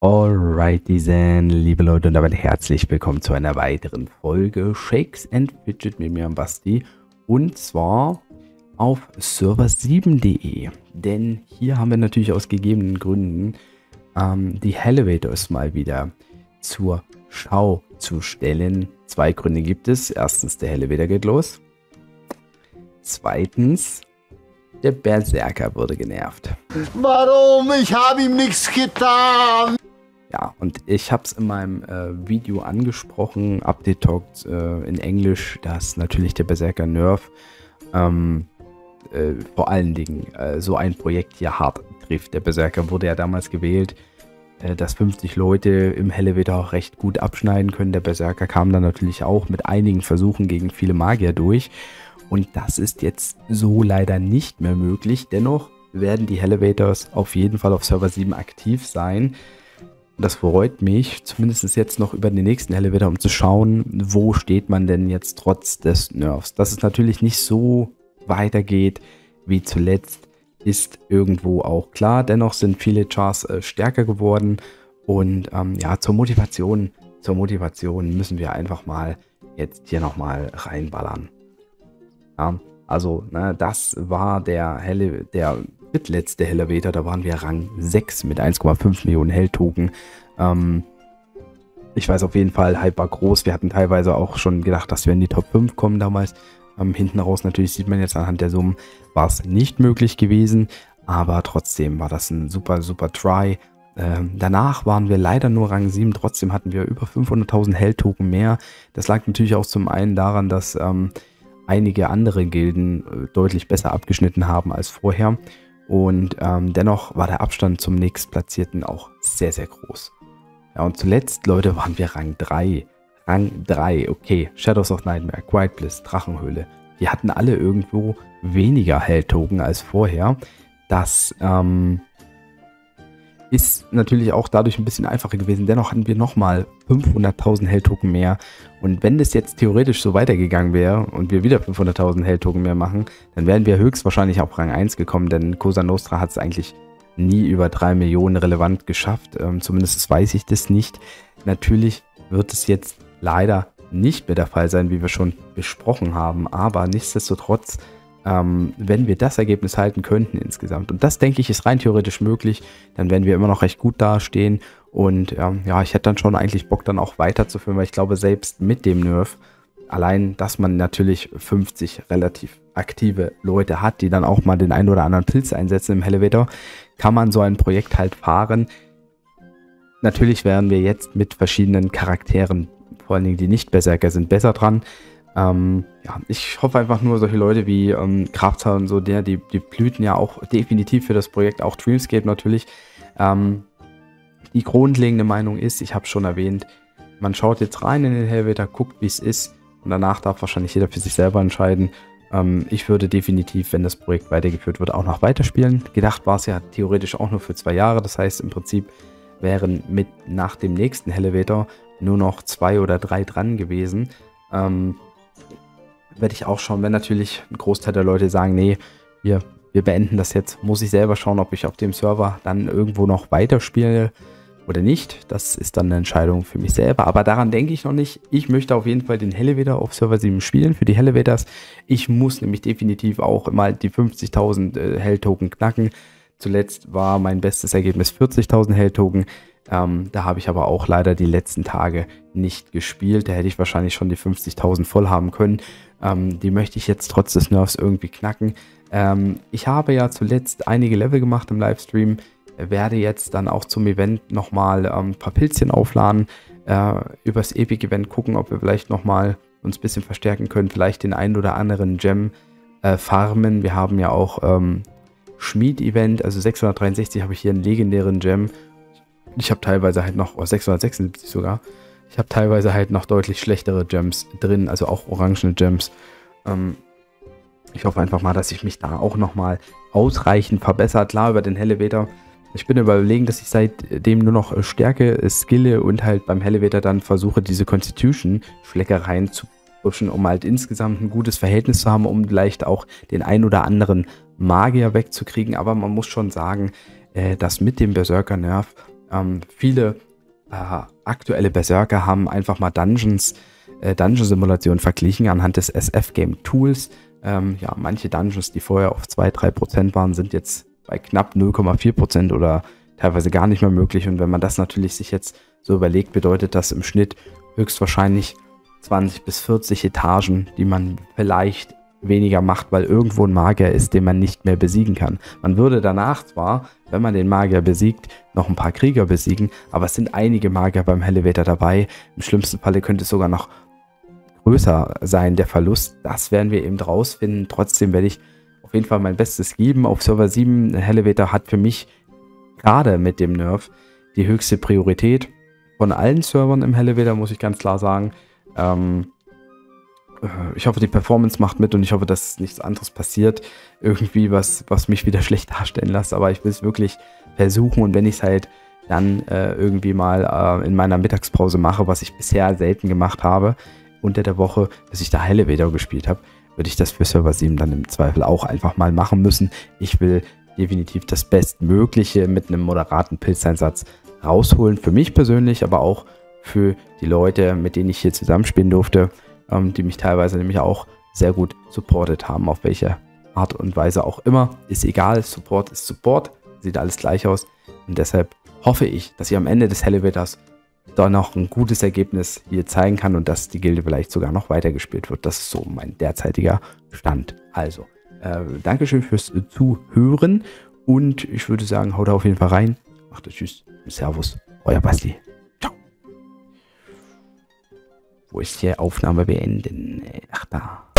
Alrighty then, liebe Leute, und damit herzlich willkommen zu einer weiteren Folge Shakes and Fidget mit mir, Basti. Und zwar auf server7.de. Denn hier haben wir natürlich aus gegebenen Gründen die Elevators mal wieder zur Schau zu stellen. Zwei Gründe gibt es. Erstens, der Elevator geht los. Zweitens, der Berserker wurde genervt. Warum? Ich habe ihm nichts getan. Ja, und ich habe es in meinem Video angesprochen, Update Talk in Englisch, dass natürlich der Berserker Nerf vor allen Dingen so ein Projekt hier hart trifft. Der Berserker wurde ja damals gewählt, dass 50 Leute im Elevator auch recht gut abschneiden können. Der Berserker kam dann natürlich auch mit einigen Versuchen gegen viele Magier durch. Und das ist jetzt so leider nicht mehr möglich. Dennoch werden die Elevators auf jeden Fall auf Server 7 aktiv sein. Das freut mich, zumindest jetzt noch über den nächsten Elevator, um zu schauen, wo steht man denn jetzt trotz des Nerfs. Dass es natürlich nicht so weitergeht wie zuletzt, ist irgendwo auch klar. Dennoch sind viele Chars stärker geworden und ja, zur Motivation müssen wir einfach mal jetzt hier nochmal reinballern. Ja, also das war der drittletzte Elevator, da waren wir Rang 6 mit 1,5 Millionen Held-Token. Ich weiß auf jeden Fall, Hype war groß. Wir hatten teilweise auch schon gedacht, dass wir in die Top 5 kommen damals. Hinten raus natürlich sieht man jetzt anhand der Summen, war es nicht möglich gewesen. Aber trotzdem war das ein super, super Try. Danach waren wir leider nur Rang 7. Trotzdem hatten wir über 500.000 Held-Token mehr. Das lag natürlich auch zum einen daran, dass einige andere Gilden deutlich besser abgeschnitten haben als vorher. Und dennoch war der Abstand zum nächstplatzierten auch sehr, sehr groß. Ja, und zuletzt, Leute, waren wir Rang 3. Rang 3, okay. Shadows of Nightmare, Quiet Bliss, Drachenhöhle. Die hatten alle irgendwo weniger Held-Token als vorher. Das ist natürlich auch dadurch ein bisschen einfacher gewesen. Dennoch hatten wir nochmal 500.000 Held-Token mehr. Und wenn das jetzt theoretisch so weitergegangen wäre und wir wieder 500.000 Held-Token mehr machen, dann wären wir höchstwahrscheinlich auf Rang 1 gekommen, denn Cosa Nostra hat es eigentlich nie über 3 Millionen relevant geschafft. Zumindest weiß ich das nicht. Natürlich wird es jetzt leider nicht mehr der Fall sein, wie wir schon besprochen haben. Aber nichtsdestotrotz, wenn wir das Ergebnis halten könnten insgesamt, und das denke ich ist rein theoretisch möglich, dann werden wir immer noch recht gut dastehen. Und ja, ich hätte dann schon eigentlich Bock, dann auch weiterzuführen, weil ich glaube, selbst mit dem Nerf, allein, dass man natürlich 50 relativ aktive Leute hat, die dann auch mal den einen oder anderen Pilz einsetzen im Elevator, kann man so ein Projekt halt fahren. Natürlich wären wir jetzt mit verschiedenen Charakteren, vor allen Dingen die Nicht-Berserker sind, besser dran. Ja, ich hoffe einfach nur, solche Leute wie Krafter und so, die blüten ja auch definitiv für das Projekt, auch Dreamscape natürlich. Die grundlegende Meinung ist, ich habe schon erwähnt, man schaut jetzt rein in den Elevator, guckt, wie es ist, und danach darf wahrscheinlich jeder für sich selber entscheiden. Ich würde definitiv, wenn das Projekt weitergeführt wird, auch noch weiterspielen. Gedacht war es ja theoretisch auch nur für 2 Jahre, das heißt im Prinzip wären nach dem nächsten Elevator nur noch 2 oder 3 dran gewesen. Werde ich auch schauen, wenn natürlich ein Großteil der Leute sagen, nee, wir beenden das jetzt, muss ich selber schauen, ob ich auf dem Server dann irgendwo noch weiterspiele oder nicht. Das ist dann eine Entscheidung für mich selber, aber daran denke ich noch nicht. Ich möchte auf jeden Fall den Elevator auf Server 7 spielen, für die Elevators. Ich muss nämlich definitiv auch mal die 50.000 Held-Token knacken. Zuletzt war mein bestes Ergebnis 40.000 Held-Token. Da habe ich aber auch leider die letzten Tage nicht gespielt. Da hätte ich wahrscheinlich schon die 50.000 voll haben können. Die möchte ich jetzt trotz des Nerfs irgendwie knacken. Ich habe ja zuletzt einige Level gemacht im Livestream. Werde jetzt dann auch zum Event nochmal ein paar Pilzchen aufladen. Übers Epic-Event gucken, ob wir vielleicht nochmal uns ein bisschen verstärken können. Vielleicht den einen oder anderen Gem farmen. Wir haben ja auch Schmied-Event. Also 663 habe ich hier einen legendären Gem. Ich habe teilweise halt noch, 676 sogar, ich habe teilweise halt noch deutlich schlechtere Gems drin, also auch orangene Gems. Ich hoffe einfach mal, dass ich mich da auch nochmal ausreichend verbessere. Klar, über den Elevator. Ich bin überlegen, dass ich seitdem nur noch Stärke, skille und halt beim Elevator dann versuche, diese Constitution-Schleckereien zu pushen, um halt insgesamt ein gutes Verhältnis zu haben, um vielleicht auch den ein oder anderen Magier wegzukriegen. Aber man muss schon sagen, dass mit dem Berserker-Nerf Viele aktuelle Berserker haben einfach mal Dungeon-Simulationen verglichen anhand des SF-Game-Tools. Ja, manche Dungeons, die vorher auf 2-3% waren, sind jetzt bei knapp 0,4% oder teilweise gar nicht mehr möglich. Und wenn man das natürlich sich jetzt so überlegt, bedeutet das im Schnitt höchstwahrscheinlich 20 bis 40 Etagen, die man vielleicht weniger macht, weil irgendwo ein Magier ist, den man nicht mehr besiegen kann. Man würde danach zwar, wenn man den Magier besiegt, noch ein paar Krieger besiegen, aber es sind einige Magier beim Elevator dabei. Im schlimmsten Falle könnte es sogar noch größer sein, der Verlust. Das werden wir eben rausfinden. Trotzdem werde ich auf jeden Fall mein Bestes geben. Auf Server 7, Elevator hat für mich gerade mit dem Nerf die höchste Priorität von allen Servern im Elevator, muss ich ganz klar sagen. Ich hoffe, die Performance macht mit und ich hoffe, dass nichts anderes passiert. Irgendwie, was mich wieder schlecht darstellen lässt. Aber ich will es wirklich versuchen und wenn ich es halt dann irgendwie mal in meiner Mittagspause mache, was ich bisher selten gemacht habe, unter der Woche, dass ich da Elevator gespielt habe, würde ich das für Server 7 dann im Zweifel auch einfach mal machen müssen. Ich will definitiv das Bestmögliche mit einem moderaten Pilzeinsatz rausholen. Für mich persönlich, aber auch für die Leute, mit denen ich hier zusammenspielen durfte, die mich teilweise nämlich auch sehr gut supportet haben, auf welche Art und Weise auch immer. Ist egal, Support ist Support, sieht alles gleich aus. Und deshalb hoffe ich, dass ich am Ende des Elevators da noch ein gutes Ergebnis hier zeigen kann und dass die Gilde vielleicht sogar noch weitergespielt wird. Das ist so mein derzeitiger Stand. Also, Dankeschön fürs Zuhören und ich würde sagen, haut auf jeden Fall rein. Macht es, tschüss, Servus, euer Basti. Ciao. Wo ist die Aufnahme beenden? Ach, da.